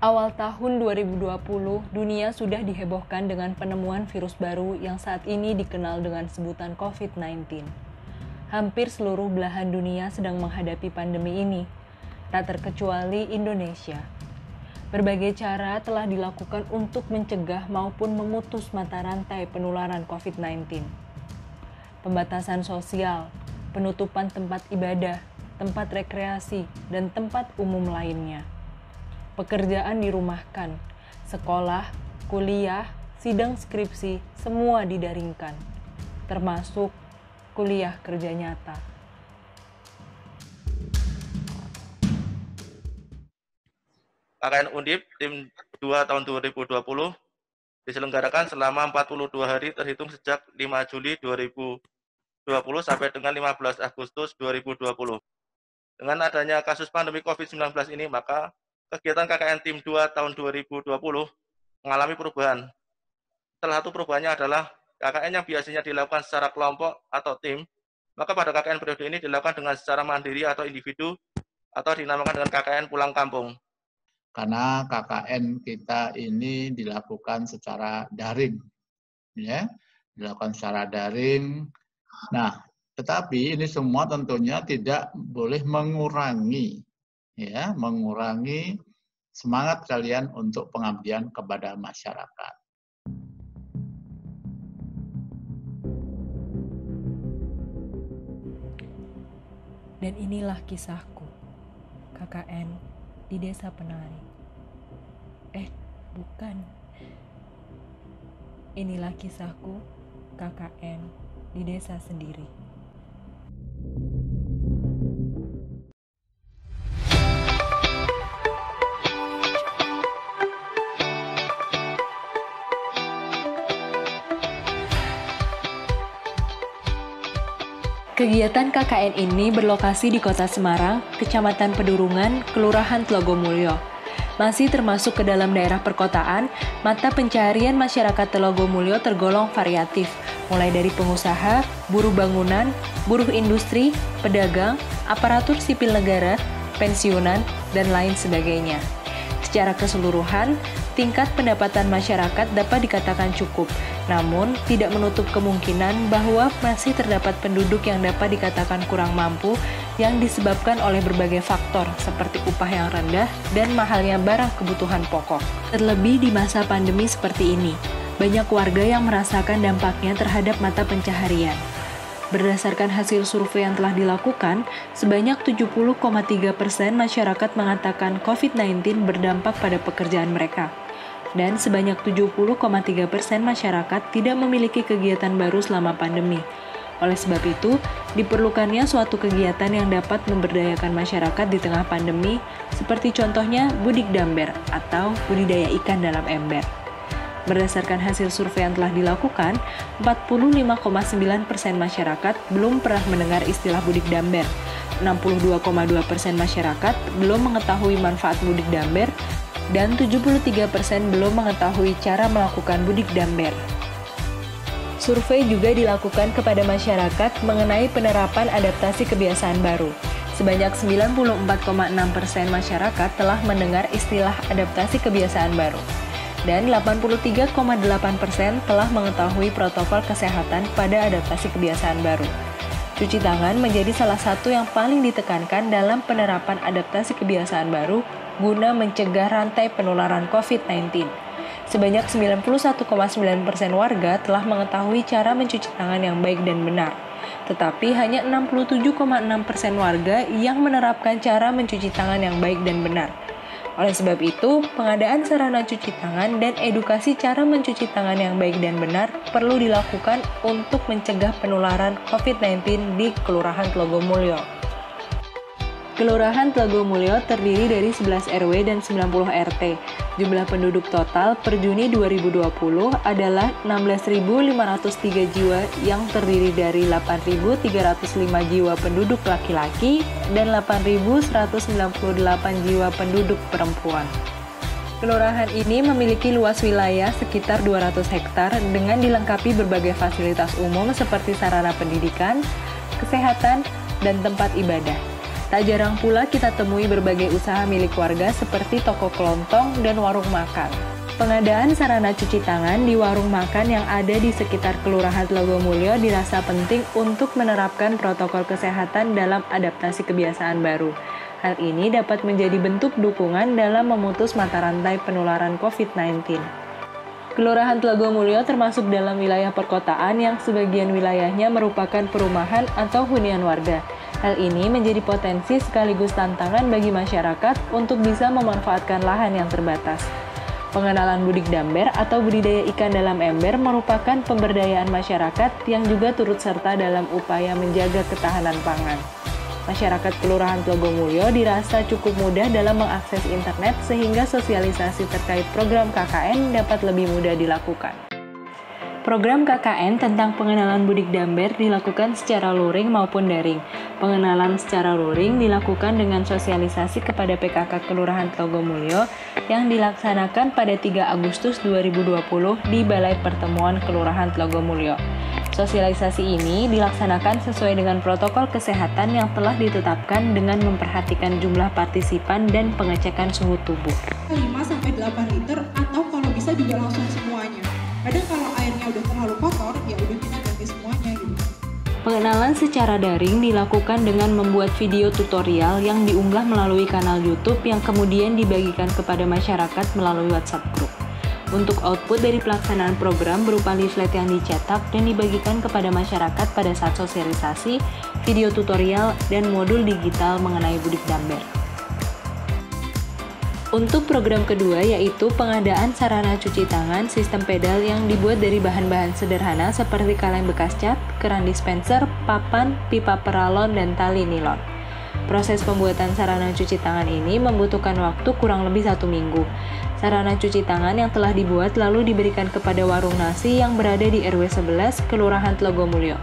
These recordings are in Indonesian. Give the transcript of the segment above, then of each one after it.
Awal tahun 2020, dunia sudah dihebohkan dengan penemuan virus baru yang saat ini dikenal dengan sebutan COVID-19. Hampir seluruh belahan dunia sedang menghadapi pandemi ini, tak terkecuali Indonesia. Berbagai cara telah dilakukan untuk mencegah maupun memutus mata rantai penularan COVID-19. Pembatasan sosial, penutupan tempat ibadah, tempat rekreasi, dan tempat umum lainnya. Pekerjaan dirumahkan, sekolah, kuliah, sidang skripsi, semua didaringkan, termasuk kuliah kerja nyata. KKN Undip tim 2 tahun 2020 diselenggarakan selama 42 hari terhitung sejak 5 Juli 2020 sampai dengan 15 Agustus 2020. Dengan adanya kasus pandemi COVID-19 ini, maka kegiatan KKN tim 2 tahun 2020 mengalami perubahan. Salah satu perubahannya adalah KKN yang biasanya dilakukan secara kelompok atau tim, maka pada KKN periode ini dilakukan dengan secara mandiri atau individu atau dinamakan dengan KKN pulang kampung. Karena KKN kita ini dilakukan secara daring, ya, dilakukan secara daring. Nah, tetapi ini semua tentunya tidak boleh mengurangi, ya, mengurangi semangat kalian untuk pengabdian kepada masyarakat. Dan inilah kisahku, KKN di Desa Penari. Bukan. Inilah kisahku, KKN di desa sendiri. Kegiatan KKN ini berlokasi di Kota Semarang, Kecamatan Pedurungan, Kelurahan Tlogomulyo. Masih termasuk ke dalam daerah perkotaan, mata pencaharian masyarakat Tlogomulyo tergolong variatif, mulai dari pengusaha, buruh bangunan, buruh industri, pedagang, aparatur sipil negara, pensiunan, dan lain sebagainya. Secara keseluruhan, tingkat pendapatan masyarakat dapat dikatakan cukup, namun tidak menutup kemungkinan bahwa masih terdapat penduduk yang dapat dikatakan kurang mampu yang disebabkan oleh berbagai faktor seperti upah yang rendah dan mahalnya barang kebutuhan pokok. Terlebih di masa pandemi seperti ini, banyak warga yang merasakan dampaknya terhadap mata pencaharian. Berdasarkan hasil survei yang telah dilakukan, sebanyak 70,3% masyarakat mengatakan COVID-19 berdampak pada pekerjaan mereka. Dan sebanyak 70,3% masyarakat tidak memiliki kegiatan baru selama pandemi. Oleh sebab itu, diperlukannya suatu kegiatan yang dapat memberdayakan masyarakat di tengah pandemi, seperti contohnya budik damber atau budidaya ikan dalam ember. Berdasarkan hasil survei yang telah dilakukan, 45,9% masyarakat belum pernah mendengar istilah budik damber, 62,2% masyarakat belum mengetahui manfaat budik damber, dan 73% belum mengetahui cara melakukan budik damber. Survei juga dilakukan kepada masyarakat mengenai penerapan adaptasi kebiasaan baru. Sebanyak 94,6% masyarakat telah mendengar istilah adaptasi kebiasaan baru. Dan 83,8% telah mengetahui protokol kesehatan pada adaptasi kebiasaan baru. Cuci tangan menjadi salah satu yang paling ditekankan dalam penerapan adaptasi kebiasaan baru guna mencegah rantai penularan COVID-19. Sebanyak 91,9% warga telah mengetahui cara mencuci tangan yang baik dan benar. Tetapi hanya 67,6% warga yang menerapkan cara mencuci tangan yang baik dan benar. Oleh sebab itu, pengadaan sarana cuci tangan dan edukasi cara mencuci tangan yang baik dan benar perlu dilakukan untuk mencegah penularan COVID-19 di Kelurahan Tlogomulyo. Kelurahan Tlogomulyo terdiri dari 11 RW dan 90 RT. Jumlah penduduk total per Juni 2020 adalah 16.503 jiwa yang terdiri dari 8.305 jiwa penduduk laki-laki dan 8.198 jiwa penduduk perempuan. Kelurahan ini memiliki luas wilayah sekitar 200 hektar dengan dilengkapi berbagai fasilitas umum seperti sarana pendidikan, kesehatan, dan tempat ibadah. Tak jarang pula kita temui berbagai usaha milik warga seperti toko kelontong dan warung makan. Pengadaan sarana cuci tangan di warung makan yang ada di sekitar Kelurahan Tlogomulyo dirasa penting untuk menerapkan protokol kesehatan dalam adaptasi kebiasaan baru. Hal ini dapat menjadi bentuk dukungan dalam memutus mata rantai penularan COVID-19. Kelurahan Tlogomulyo termasuk dalam wilayah perkotaan yang sebagian wilayahnya merupakan perumahan atau hunian warga. Hal ini menjadi potensi sekaligus tantangan bagi masyarakat untuk bisa memanfaatkan lahan yang terbatas. Pengenalan budik damber atau budidaya ikan dalam ember merupakan pemberdayaan masyarakat yang juga turut serta dalam upaya menjaga ketahanan pangan. Masyarakat Kelurahan Tlogomulyo dirasa cukup mudah dalam mengakses internet sehingga sosialisasi terkait program KKN dapat lebih mudah dilakukan. Program KKN tentang pengenalan budik damber dilakukan secara luring maupun daring. Pengenalan secara luring dilakukan dengan sosialisasi kepada PKK Kelurahan Tlogomulyo yang dilaksanakan pada 3 Agustus 2020 di Balai Pertemuan Kelurahan Tlogomulyo. Sosialisasi ini dilaksanakan sesuai dengan protokol kesehatan yang telah ditetapkan dengan memperhatikan jumlah partisipan dan pengecekan suhu tubuh. 5-8 liter atau kalau bisa juga langsung semuanya. Kadang kalau airnya udah terlalu kotor, ya udah kita ganti semuanya gitu. Pengenalan secara daring dilakukan dengan membuat video tutorial yang diunggah melalui kanal YouTube yang kemudian dibagikan kepada masyarakat melalui WhatsApp Group. Untuk output dari pelaksanaan program berupa leaflet yang dicetak dan dibagikan kepada masyarakat pada saat sosialisasi, video tutorial, dan modul digital mengenai budik damber. Untuk program kedua yaitu pengadaan sarana cuci tangan sistem pedal yang dibuat dari bahan-bahan sederhana seperti kaleng bekas cat, keran dispenser, papan, pipa peralon, dan tali nilon. Proses pembuatan sarana cuci tangan ini membutuhkan waktu kurang lebih 1 minggu. Sarana cuci tangan yang telah dibuat lalu diberikan kepada warung nasi yang berada di RW 11 Kelurahan Tlogomulyo.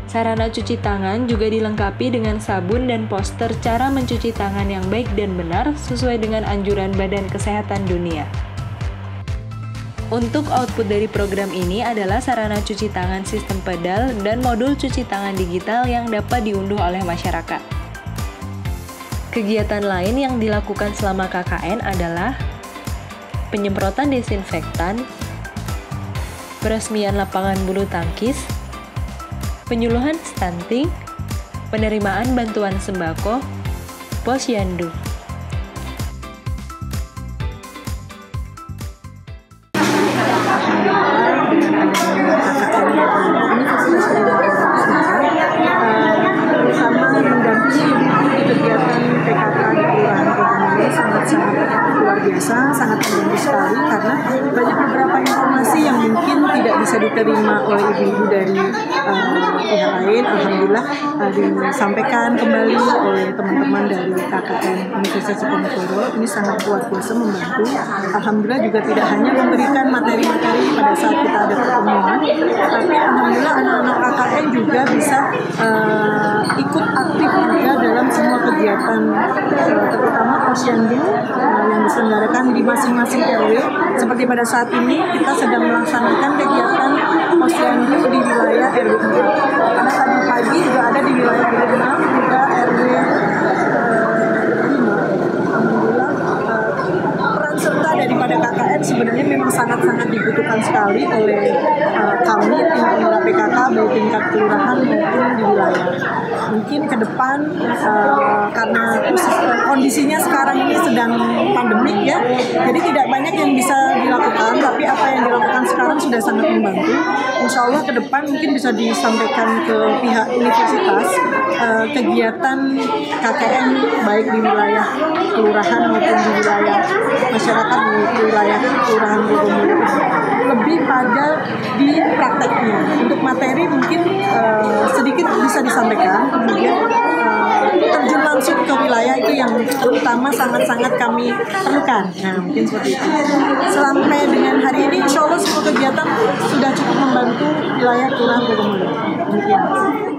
Sarana cuci tangan juga dilengkapi dengan sabun dan poster cara mencuci tangan yang baik dan benar sesuai dengan anjuran Badan Kesehatan Dunia. Untuk output dari program ini adalah sarana cuci tangan sistem pedal dan modul cuci tangan digital yang dapat diunduh oleh masyarakat. Kegiatan lain yang dilakukan selama KKN adalah penyemprotan desinfektan, peresmian lapangan bulu tangkis, penyuluhan stunting, penerimaan bantuan sembako, posyandu. Bersama mendampingi kegiatan PKK di Kelurahan Tlogomulyo sangat-sangat luar biasa, sangat membantu sekali karena banyak beberapa informasi yang mungkin tidak bisa diterima oleh ibu-ibu dari pihak lain. Alhamdulillah disampaikan kembali oleh teman-teman dari KKN Universitas Diponegoro. Ini sangat luar biasa membantu. Alhamdulillah juga tidak hanya memberikan materi-materi pada saat kita ada pertemuan, tapi alhamdulillah anak-anak KKN juga bisa ikut aktif juga dalam semua kegiatan, terutama posyandu yang diselenggarakan di masing-masing RW. Seperti pada saat ini kita sedang melaksanakan kegiatan posyandu di wilayah RW 4. Karena tadi pagi juga ada di wilayah RW 6, juga RW 5. Alhamdulillah peran serta daripada KKN sebenarnya memang sangat-sangat dibutuhkan sekali oleh kami tim pengelola PKK baik tingkat kelurahan maupun di wilayah. Mungkin ke depan karena kondisinya sekarang ini sedang pandemik ya, jadi tidak banyak yang bisa dilakukan, tapi apa yang dilakukan sekarang sudah sangat membantu. Insya Allah ke depan mungkin bisa disampaikan ke pihak universitas kegiatan KKN baik di wilayah kelurahan maupun di wilayah masyarakat di wilayah Kelurahan Tlogomulyo lebih pada di prakteknya. Untuk materi mungkin sedikit bisa disampaikan, kemudian terjun langsung ke wilayah itu yang terutama sangat-sangat kami perlukan. Nah, mungkin seperti itu. Sampai dengan hari ini, insya Allah semua kegiatan sudah cukup membantu wilayah Kelurahan Tlogomulyo. Demikian.